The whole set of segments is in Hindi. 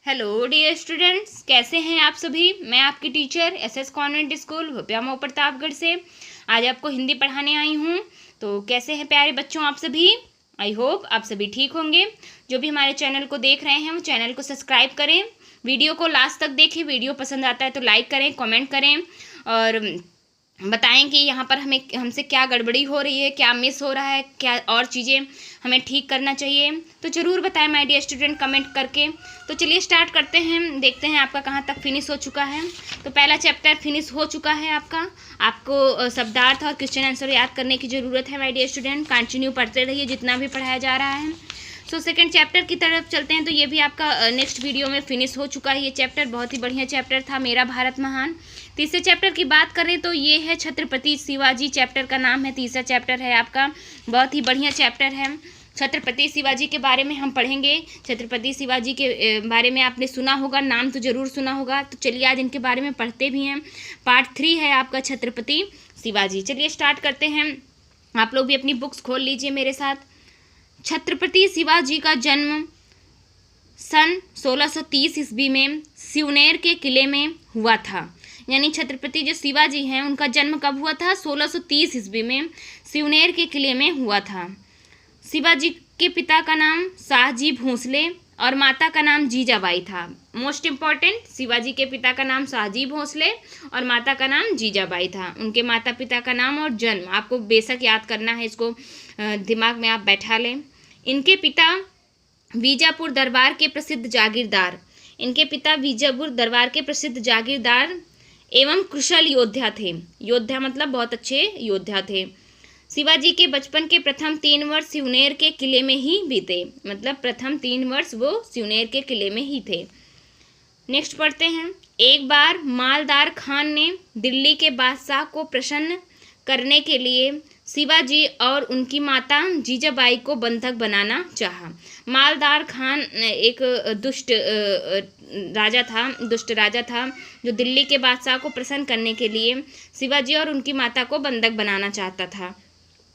हेलो डियर स्टूडेंट्स, कैसे हैं आप सभी। मैं आपकी teacher SS convent school Bhopia Pratapgarh से आज आपको हिंदी पढ़ाने आई हूँ। तो कैसे हैं प्यारे बच्चों आप सभी। आई होप आप सभी ठीक होंगे। जो भी हमारे चैनल को देख रहे हैं वो चैनल को सब्सक्राइब करें, वीडियो को लास्ट तक देखें। वीडियो पसंद आता है तो लाइक करें, कमेंट करें और बताएं कि यहाँ पर हमसे क्या गड़बड़ी हो रही है, क्या मिस हो रहा है, क्या और चीज़ें हमें ठीक करना चाहिए। तो ज़रूर बताएं माय डियर स्टूडेंट कमेंट करके। तो चलिए स्टार्ट करते हैं, देखते हैं आपका कहाँ तक फिनिश हो चुका है। तो पहला चैप्टर फिनिश हो चुका है आपका। आपको शब्दार्थ और क्वेश्चन आंसर याद करने की ज़रूरत है माय डियर स्टूडेंट। कंटिन्यू पढ़ते रहिए जितना भी पढ़ाया जा रहा है। सो सेकंड चैप्टर की तरफ चलते हैं। तो ये भी आपका नेक्स्ट वीडियो में फिनिश हो चुका है। ये चैप्टर बहुत ही बढ़िया चैप्टर था, मेरा भारत महान। तीसरे चैप्टर की बात करें तो ये है छत्रपति शिवाजी, चैप्टर का नाम है। तीसरा चैप्टर है आपका, बहुत ही बढ़िया चैप्टर है। छत्रपति शिवाजी के बारे में हम पढ़ेंगे। छत्रपति शिवाजी के बारे में आपने सुना होगा, नाम तो ज़रूर सुना होगा। तो चलिए आज इनके बारे में पढ़ते भी हैं। पार्ट 3 है आपका छत्रपति शिवाजी। चलिए स्टार्ट करते हैं। आप लोग भी अपनी बुक्स खोल लीजिए मेरे साथ। छत्रपति शिवाजी का जन्म सन 1630 ईस्वी में सिवनेर के किले में हुआ था। यानी छत्रपति जो शिवाजी हैं उनका जन्म कब हुआ था? 1630 ईस्वी में सिवनेर के किले में हुआ था। शिवाजी के पिता का नाम शाहजी भोंसले और माता का नाम जीजाबाई था। मोस्ट इम्पॉर्टेंट, शिवाजी के पिता का नाम शाहजी भोंसले और माता का नाम जीजाबाई था। उनके माता पिता का नाम और जन्म आपको बेशक याद करना है, इसको दिमाग में आप बैठा लें। इनके पिता बीजापुर दरबार के प्रसिद्ध जागीरदार एवं कुशल योद्धा थे। योद्धा मतलब बहुत अच्छे योद्धा थे। शिवाजी के बचपन के प्रथम 3 वर्ष सिवनेर के किले में ही बीते। मतलब प्रथम 3 वर्ष वो सिवनेर के किले में ही थे। नेक्स्ट पढ़ते हैं। एक बार मालदार खान ने दिल्ली के बादशाह को प्रसन्न करने के लिए शिवाजी और उनकी माता जीजाबाई को बंधक बनाना चाहा। मालदार खान एक दुष्ट राजा था जो दिल्ली के बादशाह को प्रसन्न करने के लिए शिवाजी और उनकी माता को बंधक बनाना चाहता था,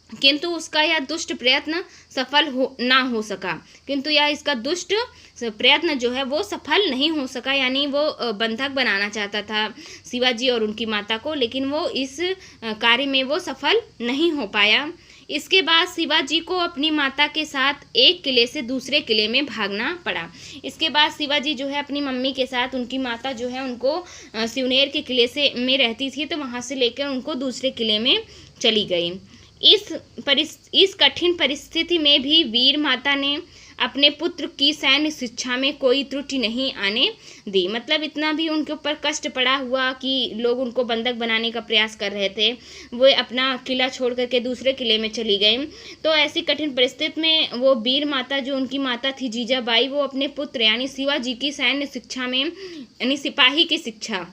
किंतु उसका यह दुष्ट प्रयत्न सफल ना हो सका। किंतु यह इसका दुष्ट प्रयत्न जो है वो सफल नहीं हो सका। यानी वो बंधक बनाना चाहता था शिवाजी और उनकी माता को, लेकिन वो इस कार्य में वो सफल नहीं हो पाया। इसके बाद शिवाजी को अपनी माता के साथ एक किले से दूसरे किले में भागना पड़ा। इसके बाद शिवाजी जो है अपनी मम्मी के साथ, उनकी माता जो है उनको सिवनेर के किले से में रहती थी, तो वहाँ से लेकर उनको दूसरे किले में चली गई। इस कठिन परिस्थिति में भी वीर माता ने अपने पुत्र की सैन्य शिक्षा में कोई त्रुटि नहीं आने दी। मतलब इतना भी उनके ऊपर कष्ट पड़ा हुआ कि लोग उनको बंधक बनाने का प्रयास कर रहे थे, वो अपना किला छोड़ करके दूसरे किले में चली गई। तो ऐसी कठिन परिस्थिति में वो वीर माता जो उनकी माता थी जीजाबाई, वो अपने पुत्र यानी शिवाजी की सैन्य शिक्षा में, यानी सिपाही की शिक्षा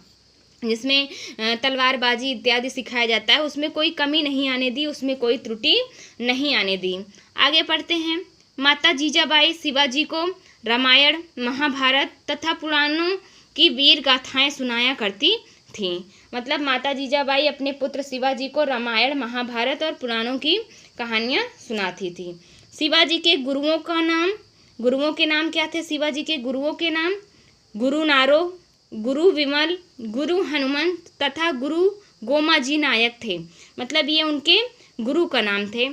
जिसमें तलवारबाजी इत्यादि सिखाया जाता है, उसमें कोई कमी नहीं आने दी, उसमें कोई त्रुटि नहीं आने दी। आगे पढ़ते हैं। माता जीजाबाई शिवाजी को रामायण, महाभारत तथा पुराणों की वीर गाथाएं सुनाया करती थीं। मतलब माता जीजाबाई अपने पुत्र शिवाजी को रामायण, महाभारत और पुराणों की कहानियाँ सुनाती थी। शिवाजी के गुरुओं के नाम क्या थे? शिवाजी के गुरुओं के नाम गुरु नारो, गुरु विमल, गुरु हनुमंत तथा गुरु गोमाजी नायक थे। मतलब ये उनके गुरु का नाम थे।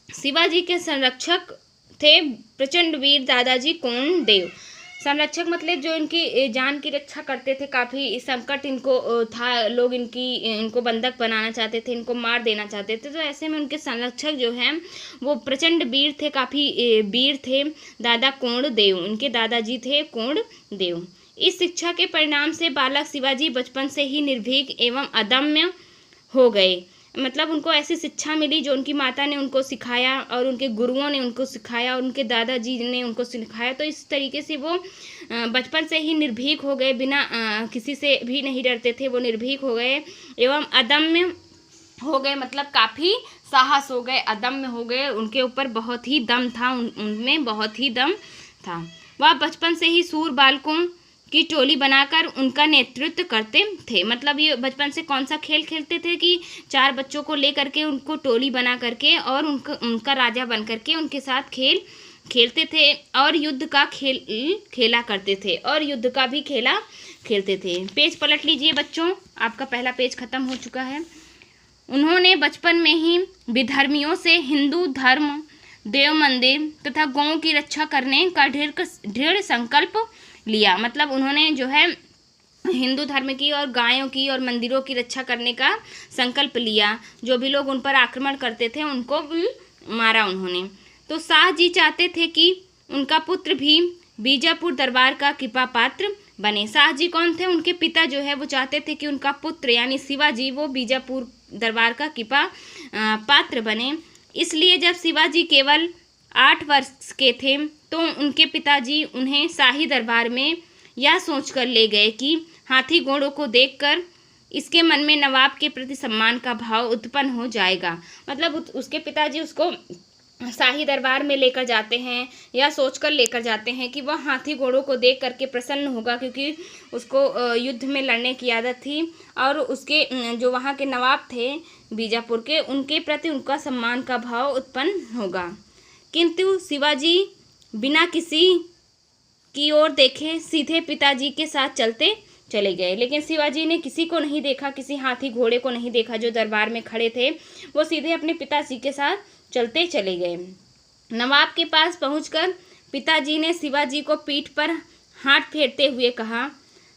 शिवाजी के संरक्षक थे प्रचंड वीर दादाजी कोंडदेव। संरक्षक मतलब जो इनकी जान की रक्षा करते थे। काफ़ी संकट इनको था, लोग इनको बंधक बनाना चाहते थे, इनको मार देना चाहते थे। तो ऐसे में उनके संरक्षक जो हैं वो प्रचंड वीर थे, काफ़ी वीर थे। दादा कोंडदेव, उनके दादाजी थे कोंडदेव। इस शिक्षा के परिणाम से बालक शिवाजी बचपन से ही निर्भीक एवं अदम्य हो गए। मतलब उनको ऐसी शिक्षा मिली जो उनकी माता ने उनको सिखाया और उनके गुरुओं ने उनको सिखाया और उनके दादाजी ने उनको सिखाया। तो इस तरीके से वो बचपन से ही निर्भीक हो गए, बिना किसी से भी नहीं डरते थे, वो निर्भीक हो गए एवं अदम्य हो गए। मतलब काफ़ी साहस हो गए, अदम्य हो गए, उनके ऊपर बहुत ही दम था, उनमें बहुत ही दम था। वह बचपन से ही सूर बालकों की टोली बनाकर उनका नेतृत्व करते थे। मतलब ये बचपन से कौन सा खेल खेलते थे कि 4 बच्चों को ले करके उनको टोली बना करके और उनका राजा बन करके उनके साथ खेल खेलते थे और युद्ध का खेला करते थे और युद्ध का भी खेला खेलते थे। पेज पलट लीजिए बच्चों, आपका पहला पेज खत्म हो चुका है। उन्होंने बचपन में ही विधर्मियों से हिंदू धर्म, देव मंदिर तथा गौं की रक्षा करने का दृढ़ संकल्प लिया। मतलब उन्होंने जो है हिंदू धर्म की और गायों की और मंदिरों की रक्षा करने का संकल्प लिया। जो भी लोग उन पर आक्रमण करते थे उनको भी मारा उन्होंने। तो शाह जी चाहते थे कि उनका पुत्र भी बीजापुर दरबार का कृपा पात्र बने। शाह जी कौन थे? उनके पिता जो है वो चाहते थे कि उनका पुत्र यानी शिवाजी वो बीजापुर दरबार का कृपा पात्र बने। इसलिए जब शिवाजी केवल 8 वर्ष के थे तो उनके पिताजी उन्हें शाही दरबार में यह सोचकर ले गए कि हाथी घोड़ों को देखकर इसके मन में नवाब के प्रति सम्मान का भाव उत्पन्न हो जाएगा। मतलब उसके पिताजी उसको शाही दरबार में लेकर जाते हैं या सोचकर लेकर जाते हैं कि वह हाथी घोड़ों को देख करके प्रसन्न होगा, क्योंकि उसको युद्ध में लड़ने की आदत थी और उसके जो वहाँ के नवाब थे बीजापुर के, उनके प्रति उनका सम्मान का भाव उत्पन्न होगा। किंतु शिवाजी बिना किसी की ओर देखे सीधे पिताजी के साथ चलते चले गए। लेकिन शिवाजी ने किसी को नहीं देखा, किसी हाथी घोड़े को नहीं देखा जो दरबार में खड़े थे, वो सीधे अपने पिताजी के साथ चलते चले गए। नवाब के पास पहुंचकर पिताजी ने शिवाजी को पीठ पर हाथ फेरते हुए कहा।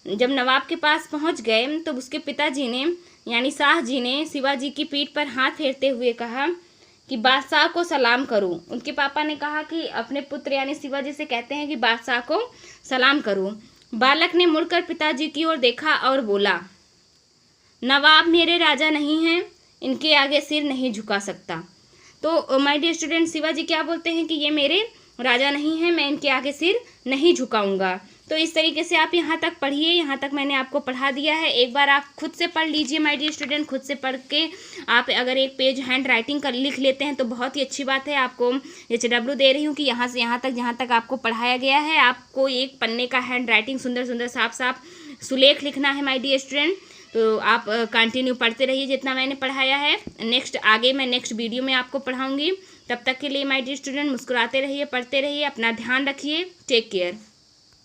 जब नवाब के पास पहुंच गए तो उसके पिताजी ने यानी शाह जी ने शिवाजी की पीठ पर हाथ फेरते हुए कहा कि बादशाह को सलाम करूं। उनके पापा ने कहा कि अपने पुत्र यानी शिवाजी से कहते हैं कि बादशाह को सलाम करूं। बालक ने मुड़कर पिताजी की ओर देखा और बोला, नवाब मेरे राजा नहीं हैं, इनके आगे सिर नहीं झुका सकता। तो माय डियर स्टूडेंट, शिवाजी क्या बोलते हैं कि ये मेरे राजा नहीं हैं, मैं इनके आगे सिर नहीं झुकाऊंगा। तो इस तरीके से आप यहाँ तक पढ़िए। यहाँ तक मैंने आपको पढ़ा दिया है। एक बार आप खुद से पढ़ लीजिए माय डियर स्टूडेंट। खुद से पढ़ के आप अगर एक पेज हैंड राइटिंग कर लिख लेते हैं तो बहुत ही अच्छी बात है। आपको HW दे रही हूँ कि यहाँ से यहाँ तक जहाँ तक आपको पढ़ाया गया है, आपको एक पन्ने का हैंड राइटिंग सुंदर सुंदर साफ साफ सुलेख लिखना है माय डियर स्टूडेंट। तो आप कंटिन्यू पढ़ते रहिए जितना मैंने पढ़ाया है। आगे मैं नेक्स्ट वीडियो में आपको पढ़ाऊँगी। तब तक के लिए माय डियर स्टूडेंट मुस्कुराते रहिए, पढ़ते रहिए, अपना ध्यान रखिए। Take care.